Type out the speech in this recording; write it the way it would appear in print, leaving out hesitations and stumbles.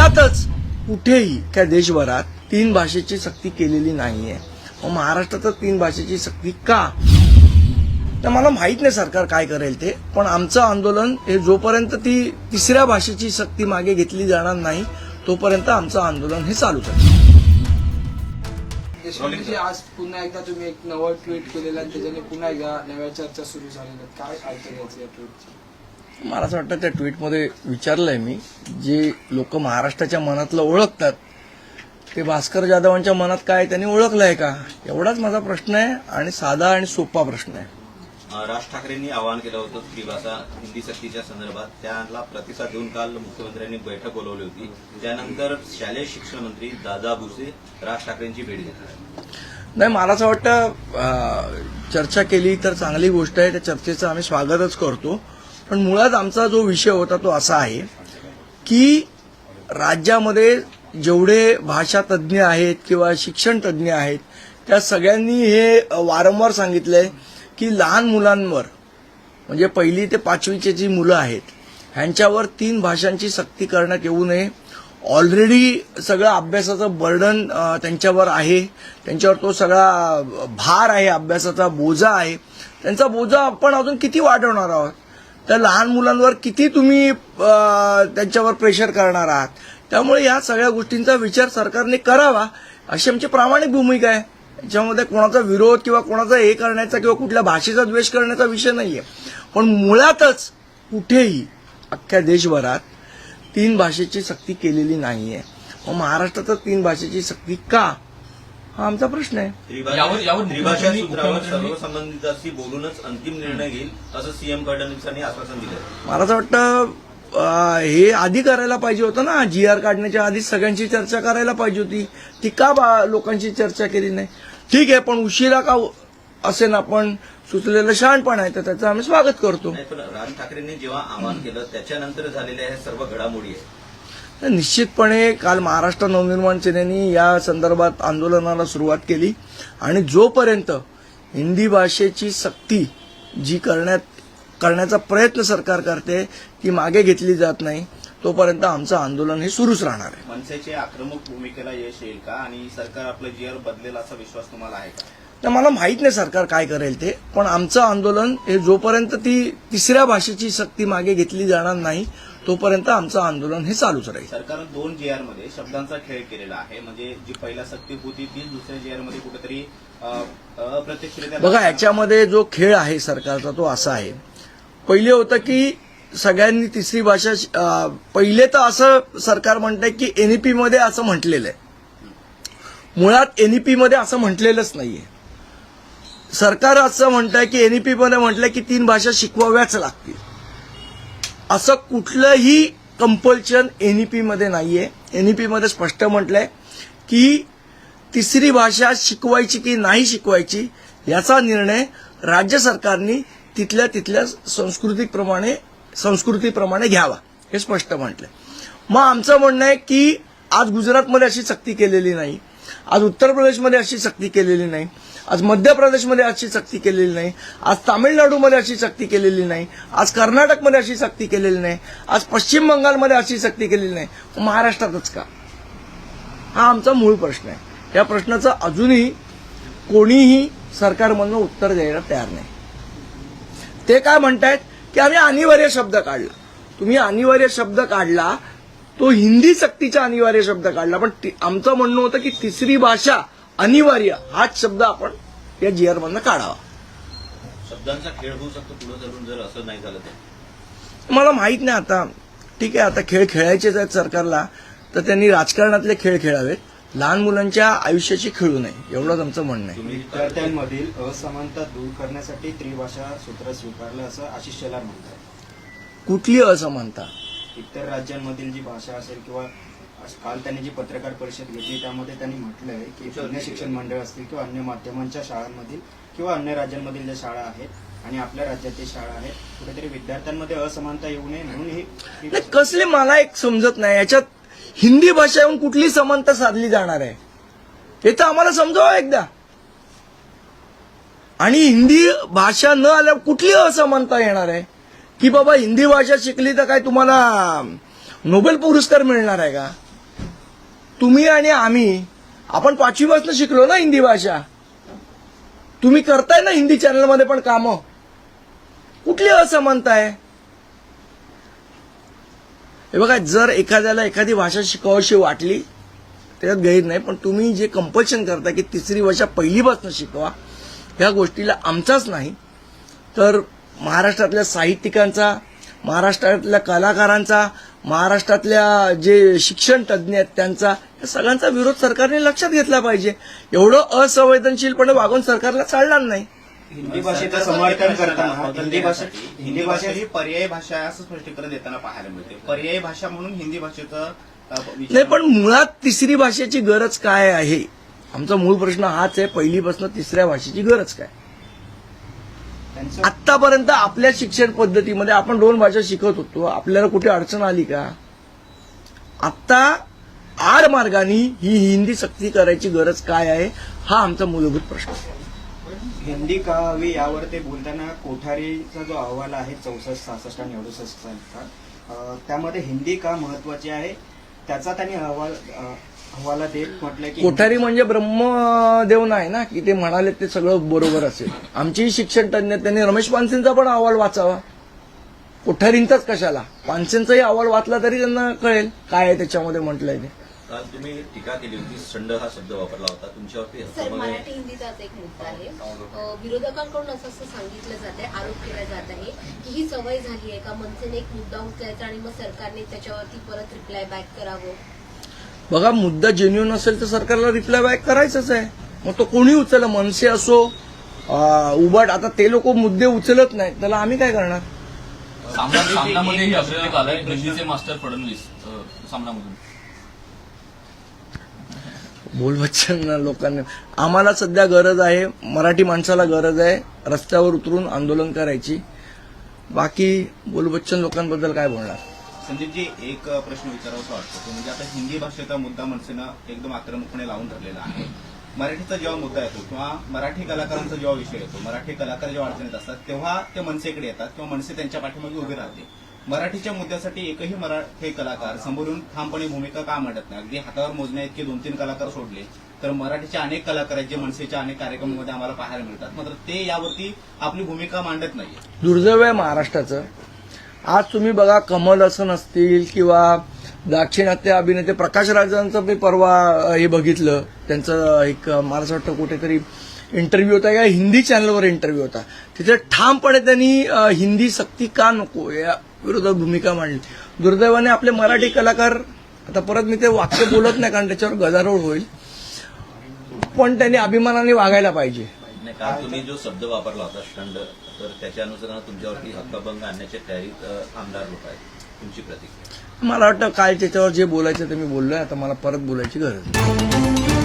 मुळातच कुठेही त्या देशभरात तीन भाषेची सक्ती केलेली नाहीये. मग महाराष्ट्रात तीन भाषेची सक्ती का? तर मला माहित नाही सरकार काय करेल ते, पण आमचं आंदोलन हे जोपर्यंत ती तिसऱ्या भाषेची सक्ती मागे घेतली जाणार नाही तोपर्यंत आमचं आंदोलन हे चालूच आहे. देशमुखजी, आज पुन्हा एकदा तुम्ही एक नवं ट्विट केलेलं आणि त्याच्याने पुन्हा एकदा नव्या चर्चा सुरू झालेल्या. काय अर्थ घ्यायचं या ट्विटची? मला असं वाटतं त्या ट्विटमध्ये विचारलंय मी, जे लोक महाराष्ट्राच्या मनातलं ओळखतात ते भास्कर जाधवांच्या मनात काय त्यांनी ओळखलंय का, एवढाच माझा प्रश्न आहे आणि साधा आणि सोपा प्रश्न आहे. राज ठाकरेंनी आवाहन केलं होतं त्रिभाषा हिंदी सक्तीच्या संदर्भात, त्याला प्रतिसाद देऊन काल मुख्यमंत्र्यांनी बैठक बोलावली होती. त्यानंतर शालेय शिक्षण मंत्री दादा भुसे राज ठाकरेंची भेट घेतली. नाही, मला असं वाटतं चर्चा केली तर चांगली गोष्ट आहे, त्या चर्चेचं आम्ही स्वागतच करतो. पण मुळात आमचा जो विषय होता तो असा आहे की राज्यामध्ये जेवढे भाषा तज्ज्ञ आहेत किंवा शिक्षण तज्ज्ञ आहेत त्या सगळ्यांनी हे वारंवार सांगितलंय की लहान मुलांवर म्हणजे पहिली ते पाचवीची जी मुलं आहेत ह्यांच्यावर तीन भाषांची सक्ती करण्यात येऊ नये. ऑलरेडी सगळं अभ्यासाचं बर्डन त्यांच्यावर आहे, त्यांच्यावर तो सगळा भार आहे, अभ्यासाचा बोजा आहे. त्यांचा बोजा आपण अजून किती वाढवणार आहोत? त्या लहान मुलांवर किती तुम्ही त्यांच्यावर प्रेशर करणार आहात? त्यामुळे या सगळ्या गोष्टींचा विचार सरकारने करावा अशी आमची प्रामाणिक भूमिका आहे. याच्यामध्ये कोणाचा विरोध किंवा कोणाचा हे करण्याचा किंवा कुठल्या भाषेचा द्वेष करण्याचा विषय नाहीये. पण मुळातच कुठेही अख्ख्या देशभरात तीन भाषेची सक्ती केलेली नाहीये. मग महाराष्ट्रात तीन भाषेची सक्ती का, हा आमचा प्रश्न आहे. त्रिभाषा सूत्रावर सर्व संबंधितांशी बोलूनच अंतिम निर्णय घेईल असं सीएम फडणवीसांनी आश्वासन दिलं. मला असं वाटतं हे आधी करायला पाहिजे होतं ना, GR काढण्याच्या आधी सगळ्यांची चर्चा करायला पाहिजे होती. ती का लोकांची चर्चा केली नाही? ठीक आहे, पण उशिरा का असेल आपण सुचलेलं शहाणपण आहे तर त्याचं आम्ही स्वागत करतो. पण राज ठाकरेंनी जेव्हा आवाहन केलं त्याच्यानंतर झालेल्या ह्या सर्व घडामोडी आहेत. निश्चितपणे काल महाराष्ट्र नवनिर्माण सेनेने या संदर्भात आंदोलनाला सुरुवात केली आणि जोपर्यंत हिंदी भाषेची सक्ती जी करण्याचा प्रयत्न सरकार करते ती मागे घेतली जात नाही तोपर्यंत आमचं आंदोलन हे सुरूच राहणार आहे. मनसेच्या आक्रमक भूमिकेला यश येईल का आणि सरकार आपलं GR बदलेल असा विश्वास तुम्हाला आहे का? तर मला माहित नाही सरकार काय करेल ते, पण आमचं आंदोलन हे जोपर्यंत ती तिसऱ्या भाषेची सक्ती मागे घेतली जाणार नाही तोपर्यंत आमचं आंदोलन हे चालूच राहील. सरकारनं 2 GR मध्ये शब्दांचा खेळ केलेला आहे. म्हणजे जी पहिला सक्ती होती ती दुसऱ्या GR मध्ये कुठेतरी अप्रत्यक्षरित्या. बघा, याच्यामध्ये जो खेळ आहे सरकारचा तो असा आहे, पहिले होतं की सगळ्यांनी तिसरी भाषा पहिले तर असं सरकार म्हणतंय की NEP मध्ये असं म्हटलेलं आहे. मुळात NEP मध्ये असं म्हटलेलंच नाहीये. सरकार असं म्हणतंय की NEP मध्ये म्हटलंय की तीन भाषा शिकवाव्याच लागतील. असं कुठलंही कंपल्शन NEP मध्ये नाहीये. NEP मध्ये स्पष्ट म्हटलंय की तिसरी भाषा शिकवायची की नाही शिकवायची याचा निर्णय राज्य सरकारने तिथल्या संस्कृतीप्रमाणे घ्यावा हे स्पष्ट म्हटलंय. मग आमचं म्हणणं आहे की आज गुजरातमध्ये अशी सक्ती केलेली नाही, आज उत्तर प्रदेशमध्ये अशी सक्ती केलेली नाही, आज मध्य प्रदेशमध्ये अशी सक्ती केलेली नाही, आज तामिळनाडूमध्ये अशी सक्ती केलेली नाही, आज कर्नाटकमध्ये अशी सक्ती केलेली नाही, आज पश्चिम बंगालमध्ये अशी सक्ती केलेली नाही. महाराष्ट्रातच का? हा आमचा मूळ प्रश्न आहे. या प्रश्नाचं अजूनही कोणीही सरकारमधनं उत्तर द्यायला तयार नाही. ते काय म्हणतायत की आम्ही अनिवार्य शब्द काढला. तुम्ही अनिवार्य शब्द काढला तो हिंदी सक्तीचा अनिवार्य शब्द काढला, पण आमचं म्हणणं होतं की तिसरी भाषा अनिवार्य हाच शब्द आपण या GR मधनं काढावा. शब्दांचा खेळ होऊ शकतो पुढे चालून जर असं नाही झालं तर? मला माहित नाही. आता ठीक आहे, आता खेळ खेळायचेच आहेत सरकारला तर त्यांनी राजकारणातले खेळ खेळावेत, लहान मुलांच्या आयुष्याची खेळू नये एवढंच आमचं म्हणणं आहे. विद्यार्थ्यांमधील असमानता दूर करण्यासाठी त्रिभाषा सूत्र स्वीकारलं असं आशिष शेलार म्हणतात. कुठली असमानता? इतर राज्यांमधील जी भाषा असेल किंवा काल त्यांनी जी पत्रकार परिषद घेतली त्यामध्ये त्यांनी म्हटलंय की पुणे शिक्षण मंडळ असतील किंवा अन्य माध्यमांच्या शाळांमधील किंवा अन्य राज्यांमधील ज्या शाळा आहेत आणि आपल्या राज्यातील शाळा आहेत कुठेतरी विद्यार्थ्यांमध्ये असमानता येऊ नये म्हणून ही कसले मला एक समजत नाही. याच्यात हिंदी भाषा येऊन कुठली समानता साधली जाणार आहे हे तर आम्हाला समजावं एकदा. आणि हिंदी भाषा न आल्यावर कुठली असमानता येणार आहे की बाबा हिंदी भाषा शिकली तर काय तुम्हाला नोबेल पुरस्कार मिळणार आहे का? तुम्ही आणि आम्ही आपण 5वीपासून शिकलो ना हिंदी भाषा. तुम्ही करताय ना हिंदी चॅनलमध्ये पण कामं. कुठली असमानता आहे? हे बघा, जर एखाद्याला एखादी भाषा शिकावीशी वाटली त्याच्यात गैर नाही, पण तुम्ही जे कंपल्शन करता की तिसरी भाषा पहिलीपासून शिकवा, ह्या गोष्टीला आमचाच नाही तर महाराष्ट्रातल्या साहित्यिकांचा, महाराष्ट्रातल्या कलाकारांचा, महाराष्ट्रातल्या जे शिक्षण तज्ज्ञ आहेत त्यांचा, या सगळ्यांचा विरोध सरकारने लक्षात घेतला पाहिजे. एवढं असंवेदनशीलपणे वागून सरकारला चालणार नाही. हिंदी भाषेचं समर्थन करताना हिंदी भाषा ही पर्यायी भाषा आहे असं स्पष्टीकरण देताना पाहायला मिळते. पर्यायी भाषा म्हणून हिंदी भाषेचं नाही, पण मुळात तिसरी भाषेची गरज काय आहे? आमचा मूळ प्रश्न हाच आहे, पहिलीपासून तिसऱ्या भाषेची गरज काय? त्यांचं आतापर्यंत आपल्या शिक्षण पद्धतीमध्ये आपण 2 भाषा शिकत होतो, आपल्याला कुठे अडचण आली का? आता आडमार्गाने ही हिंदी सक्ती करायची गरज काय आहे, हा आमचा मूलभूत प्रश्न आहे. हिंदी का हवी यावर ते बोलताना कोठारीचा जो अहवाल आहे 64, 66 आणि 68 सालचा, त्यामध्ये हिंदी का महत्वाची आहे त्याचा त्यांनी अहवालात एक म्हटलं की कोठारी म्हणजे ब्रह्मदेव नाही ना की ते म्हणाले ते सगळं बरोबर असेल. आमचीही शिक्षण तज्ज्ञ त्यांनी रमेश पानसेंचा पण अहवाल वाचावा. कोठारींचाच कशाला, पानसेंचाही अहवाल वाचला तरी त्यांना कळेल काय आहे त्याच्यामध्ये म्हटलंय ते. काल तुम्ही टीका केली होती, संड हा शब्द वापरला होता तुमच्यावरती. सर, मराठी हिंदीचाच एक मुद्दा आहे. विरोधकांकडून असं सांगितलं जात आहे, आरोप केला जात आहे की ही सवय झाली आहे का मनसेने एक मुद्दा उचलायचा आणि मग सरकारने त्याच्यावरती परत रिप्लाय बॅक करावं. बघा, मुद्दा जेन्युइन असेल तर सरकारला रिप्लाय बॅक करायचंच आहे. मग तो कोणी उचललं, मनसे असो, उबाट, आता ते लोक मुद्दे उचलत नाहीत, त्याला आम्ही काय करणार? सामनामध्ये ही अभिनेते आलाय हिंदीचे मास्टर फडणवीस सामनामधून. बोलबच्चन लोकांनी, आम्हाला सध्या गरज आहे, मराठी माणसाला गरज आहे रस्त्यावर उतरून आंदोलन करायची. बाकी बोलबच्चन लोकांबद्दल काय बोलणार? संदीपजी, एक प्रश्न विचारावासा वाटतो तो म्हणजे आता हिंदी भाषेचा मुद्दा मनसेनं एकदम आक्रमकपणे लावून धरलेला आहे. मराठीचा जेव्हा मुद्दा येतो किंवा मराठी कलाकारांचा जेव्हा विषय येतो, मराठी कलाकार जेव्हा अडचणीत असतात तेव्हा ते मनसेकडे येतात किंवा मनसे त्यांच्या पाठीमागे उभी राहते. मराठीच्या मुद्द्यासाठी एकही मराठी कलाकार समोरून ठामपणे भूमिका का मांडत नाही? अगदी हातावर मोजण्या इतके 2-3 कलाकार सोडले तर मराठीचे अनेक कलाकार आहेत जे मनसेच्या अनेक कार्यक्रमांमध्ये आम्हाला पाहायला मिळतात, मात्र ते यावरती आपली भूमिका मांडत नाहीये. दुर्दैव आहे महाराष्ट्राचं. आज तुम्ही बघा, कमल हसन असतील किंवा दाक्षिणात्य अभिनेते प्रकाश राजांचं मी परवा हे बघितलं, त्यांचं एक मला असं वाटतं कुठेतरी इंटरव्ह्यू होता या हिंदी चॅनलवर इंटरव्ह्यू होता. तिथे ठामपणे त्यांनी हिंदी सक्ती का नको या विरोधात भूमिका मांडली. दुर्दैवाने आपले मराठी कलाकार, आता परत मी ते वाक्य बोलत नाही कारण त्याच्यावर गदारोळ होईल, पण त्यांनी अभिमानाने वागायला पाहिजे. नाही, काल तुम्ही जो शब्द वापरला होता स्टंड, तर त्याच्या अनुषंगाने तुमच्यावरती हक्कभंग आणण्याच्या तयारीत आमदार लोक आहेत. तुमची प्रतिक्रिया? मला वाटतं काल त्याच्यावर जे बोलायचं ते मी बोललोय, आता मला परत बोलायची गरज नाही.